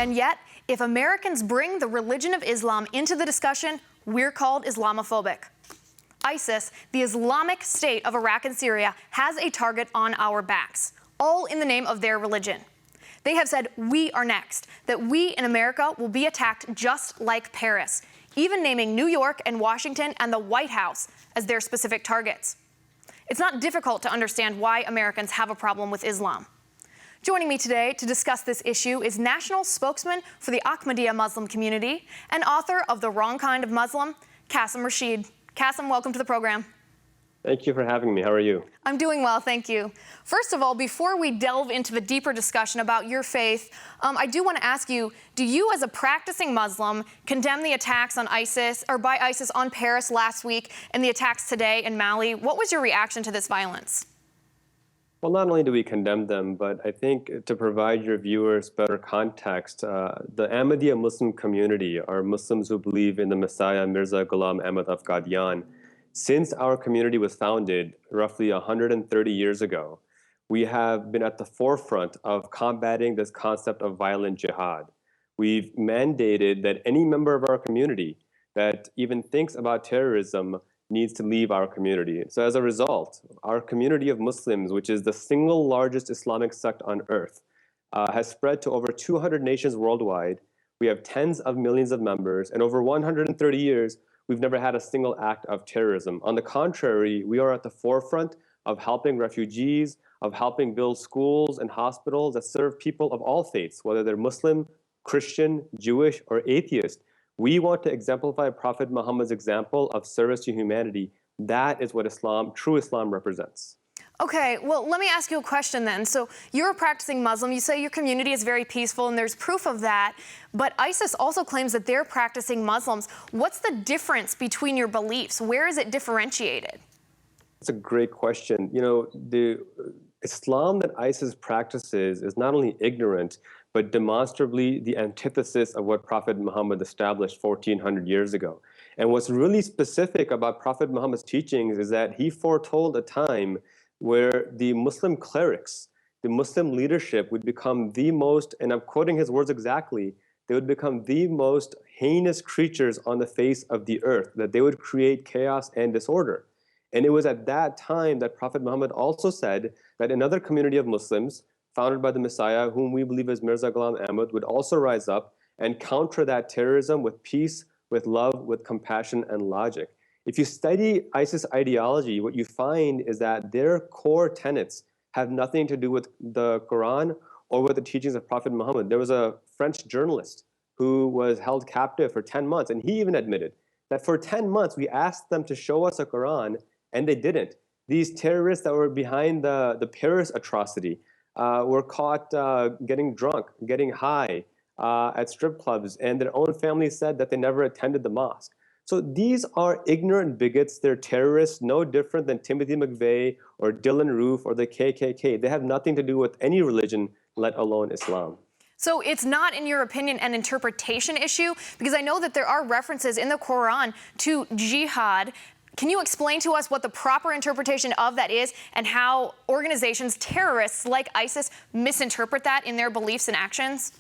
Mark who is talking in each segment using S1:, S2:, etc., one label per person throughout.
S1: And yet, if Americans bring the religion of Islam into the discussion, we're called Islamophobic. ISIS, the Islamic State of Iraq and Syria, has a target on our backs, all in the name of their religion. They have said we are next, that we in America will be attacked just like Paris, even naming New York and Washington and the White House as their specific targets. It's not difficult to understand why Americans have a problem with Islam. Joining me today to discuss this issue is national spokesman for the Ahmadiyya Muslim community and author of The Wrong Kind of Muslim, Qasim Rashid. Qasim, welcome to the program.
S2: Thank you for having me. How are you?
S1: I'm doing well, thank you. First of all, before we delve into the deeper discussion about your faith, I do want to ask you, do you as a practicing Muslim condemn the attacks on ISIS, or by ISIS on Paris last week and the attacks today in Mali? What was your reaction to this violence?
S2: Well, not only do we condemn them, but I think to provide your viewers better context, the Ahmadiyya Muslim community are Muslims who believe in the Messiah Mirza Ghulam Ahmad of Qadian. Since our community was founded roughly 130 years ago, we have been at the forefront of combating this concept of violent jihad. We've mandated that any member of our community that even thinks about terrorism needs to leave our community. So as a result, our community of Muslims, which is the single largest Islamic sect on earth, has spread to over 200 nations worldwide. We have tens of millions of members, and over 130 years, we've never had a single act of terrorism. On the contrary, we are at the forefront of helping refugees, of helping build schools and hospitals that serve people of all faiths, whether they're Muslim, Christian, Jewish, or atheist. We want to exemplify Prophet Muhammad's example of service to humanity. That is what Islam, true Islam, represents.
S1: Okay, well, let me ask you a question then. So you're a practicing Muslim. You say your community is very peaceful, and there's proof of that. But ISIS also claims that they're practicing Muslims. What's the difference between your beliefs? Where is it differentiated?
S2: That's a great question. You know, the Islam that ISIS practices is not only ignorant, but demonstrably the antithesis of what Prophet Muhammad established 1400 years ago. And what's really specific about Prophet Muhammad's teachings is that he foretold a time where the Muslim clerics, the Muslim leadership would become the most, and I'm quoting his words exactly, they would become the most heinous creatures on the face of the earth, that they would create chaos and disorder. And it was at that time that Prophet Muhammad also said that another community of Muslims, founded by the Messiah, whom we believe is Mirza Ghulam Ahmad, would also rise up and counter that terrorism with peace, with love, with compassion, and logic. If you study ISIS ideology, what you find is that their core tenets have nothing to do with the Quran or with the teachings of Prophet Muhammad. There was a French journalist who was held captive for 10 months, and he even admitted that for 10 months we asked them to show us a Quran, and they didn't. These terrorists that were behind the Paris atrocity were caught getting drunk, getting high at strip clubs, and their own family said that they never attended the mosque. So these are ignorant bigots. They're terrorists, no different than Timothy McVeigh or Dylan Roof or the KKK. They have nothing to do with any religion, let alone Islam.
S1: So it's not, in your opinion, an interpretation issue? Because I know that there are references in the Quran to jihad. Can you explain to us what the proper interpretation of that is and how organizations, terrorists like ISIS, misinterpret that in their beliefs and actions?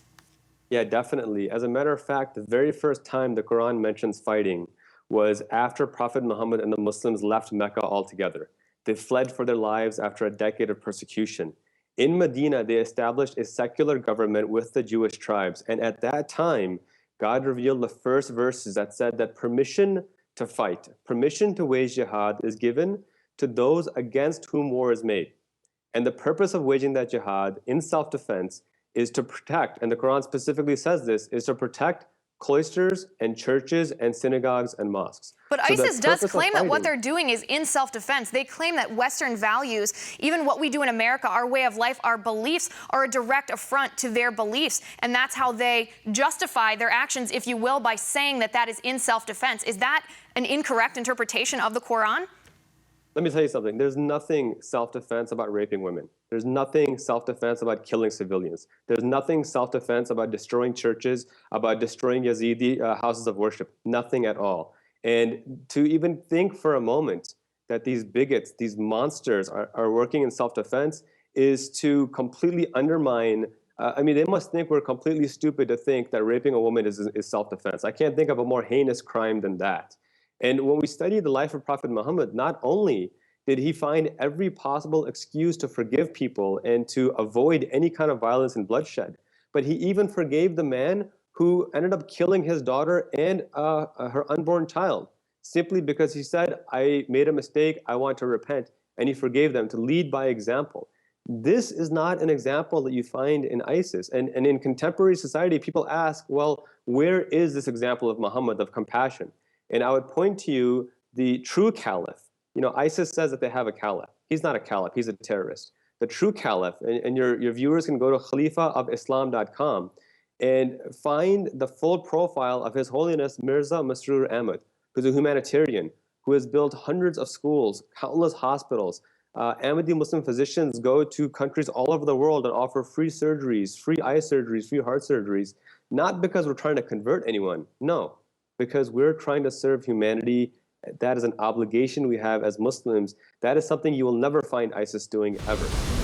S2: Yeah, definitely. As a matter of fact, the very first time the Quran mentions fighting was after Prophet Muhammad and the Muslims left Mecca altogether. They fled for their lives after a decade of persecution. In Medina, they established a secular government with the Jewish tribes. And at that time, God revealed the first verses that said that permission to fight, permission to wage jihad is given to those against whom war is made. And the purpose of waging that jihad in self-defense is to protect, and the Quran specifically says this, is to protect cloisters and churches and synagogues and mosques.
S1: But so ISIS does claim that what they're doing is in self-defense. They claim that Western values, even what we do in America, our way of life, our beliefs, are a direct affront to their beliefs. And that's how they justify their actions, if you will, by saying that that is in self-defense. Is that an incorrect interpretation of the Quran?
S2: Let me tell you something. There's nothing self-defense about raping women. There's nothing self-defense about killing civilians. There's nothing self-defense about destroying churches, about destroying Yazidi houses of worship. Nothing at all. And to even think for a moment that these bigots, these monsters are working in self-defense is to completely undermine I mean, they must think we're completely stupid to think that raping a woman is self-defense. I can't think of a more heinous crime than that. And when we study the life of Prophet Muhammad, not only did he find every possible excuse to forgive people and to avoid any kind of violence and bloodshed, but he even forgave the man who ended up killing his daughter and her unborn child, simply because he said, I made a mistake, I want to repent, and he forgave them to lead by example. This is not an example that you find in ISIS. And in contemporary society, people ask, well, where is this example of Muhammad, of compassion? And I would point to you the true caliph. You know, ISIS says that they have a caliph. He's not a caliph, he's a terrorist. The true caliph, and your viewers can go to khalifaofislam.com and find the full profile of His Holiness Mirza Masroor Ahmad, who's a humanitarian, who has built hundreds of schools, countless hospitals. Ahmadi Muslim physicians go to countries all over the world and offer free surgeries, free eye surgeries, free heart surgeries, not because we're trying to convert anyone, no, because we're trying to serve humanity. That is an obligation we have as Muslims. That is something you will never find ISIS doing ever.